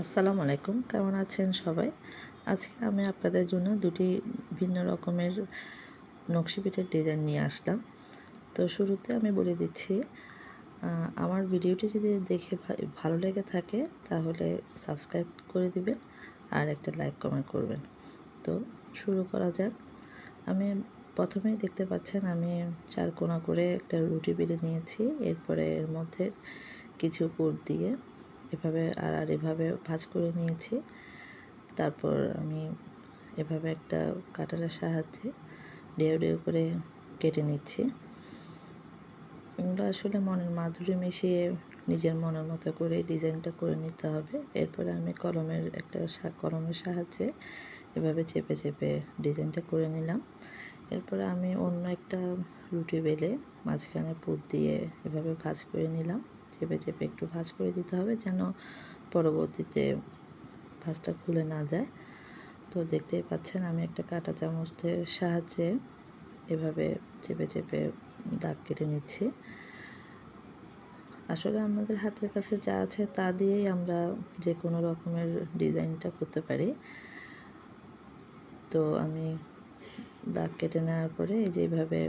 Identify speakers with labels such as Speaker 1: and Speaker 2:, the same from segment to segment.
Speaker 1: আসসালামু আলাইকুম, কেমন আছেন সবাই? আজকে আমি আপনাদের জন্য দুটি ভিন্ন রকমের নকশি পিঠার ডিজাইন নিয়ে আসলাম। তো শুরুতে আমি বলে দিচ্ছি, আমার ভিডিওটি যদি দেখে ভালো লেগে থাকে তাহলে সাবস্ক্রাইব করে দিবেন আর একটা লাইক কমেন্ট করবেন। তো শুরু করা যাক। আমি প্রথমেই দেখতে পাচ্ছেন আমি 4 কোণা করে একটা রুটি বেলে নিয়েছি। এরপরে এর মধ্যে কিছু পুর দিয়ে এভাবে ভাঁজ করে নিয়েছি। তারপর আমি এভাবে একটা কাটারের সাহায্যে ডেউ করে কেটে নিচ্ছি। এগুলো আসলে মনের মাধুরী মিশিয়ে নিজের মনের মতো করে ডিজাইনটা করে নিতে হবে। এরপরে আমি কলমের সাহায্যে এভাবে চেপে চেপে ডিজাইনটা করে নিলাম। এরপরে আমি অন্য একটা রুটি বেলে মাঝখানে পুর দিয়ে এভাবে ভাঁজ করে নিলাম। চেপে চেপে একটু ভাঁজ করে দিতে হবে যেন পরবর্তীতে ভাঁজটা খুলে না যায়। তো দেখতেই পাচ্ছেন আমি একটা কাঁটা চামচের সাহায্যে এভাবে চেপে চেপে দাগ কেটে নিচ্ছি। আসলে আমাদের হাতের কাছে যা আছে তা দিয়েই আমরা যে কোনো রকমের ডিজাইনটা করতে পারি। তো আমি দাগ কেটে নেওয়ার পরে এই যে এইভাবে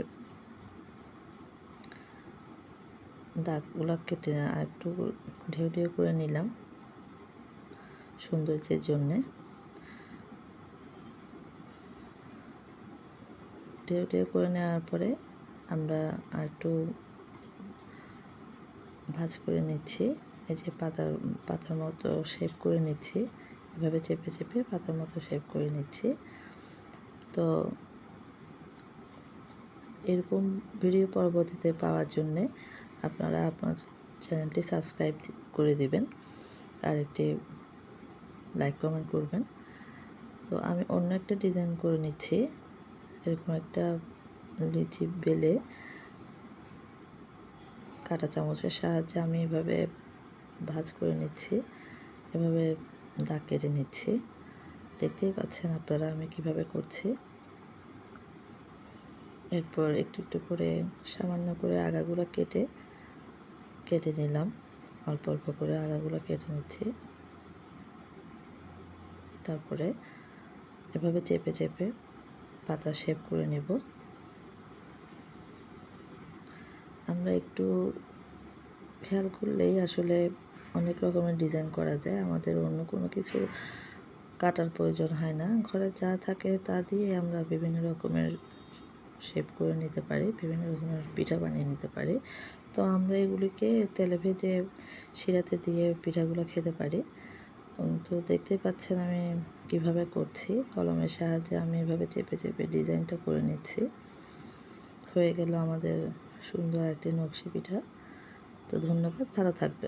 Speaker 1: দাগগুলো কেটে একটু ঢেউ করে নিলাম সৌন্দর্যের জন্যে। ঢেউ করে নেওয়ার পরে আমরা আরেকটু ভাঁজ করে নিচ্ছি। এই যে পাতার মতো শেপ করে নিচ্ছি। এভাবে চেপে চেপে পাতার মতো শেপ করে নিচ্ছি। তো এরকম ভিডিও পরবর্তীতে পাওয়ার জন্যে আপনারা আপনার চ্যানেলটি সাবস্ক্রাইব করে দিবেন আর একটি লাইক কমেন্ট করবেন। তো আমি অন্য একটা ডিজাইন করে নিচ্ছি। এরকম একটা লিচি বেলে কাঁটা চামচের সাহায্যে আমি এভাবে ভাঁজ করে নিচ্ছি। এভাবে দাগ কেটে নিচ্ছি। দেখতেই পাচ্ছেন আপনারা আমি কিভাবে করছি। এরপর একটু একটু করে সামান্য করে আগাগুলো কেটে নিলাম। অল্প অল্প করে আগাগুলো কেটে নিচ্ছি। তারপরে এভাবে চেপে চেপে পাতা শেপ করে নেব। আমরা একটু খেয়াল করলেই আসলে অনেক রকমের ডিজাইন করা যায়। আমাদের অন্য কোনো কিছু কাটার প্রয়োজন হয় না। ঘরে যা থাকে তা দিয়ে আমরা বিভিন্ন রকমের শেপ করে নিতে পারি, বিভিন্ন রকমের পিঠা বানিয়ে নিতে পারি। তো আমরা এগুলিকে তেলে ভেজে শিরাতে দিয়ে পিঠাগুলো খেতে পারি। তো দেখতেই পাচ্ছেন আমি কিভাবে করছি। কলমের সাহায্যে আমি এভাবে চেপে চেপে ডিজাইনটা করে নিচ্ছি। হয়ে গেল আমাদের সুন্দর একটি নকশি পিঠা। তো ধন্যবাদ, ভালো থাকবেন।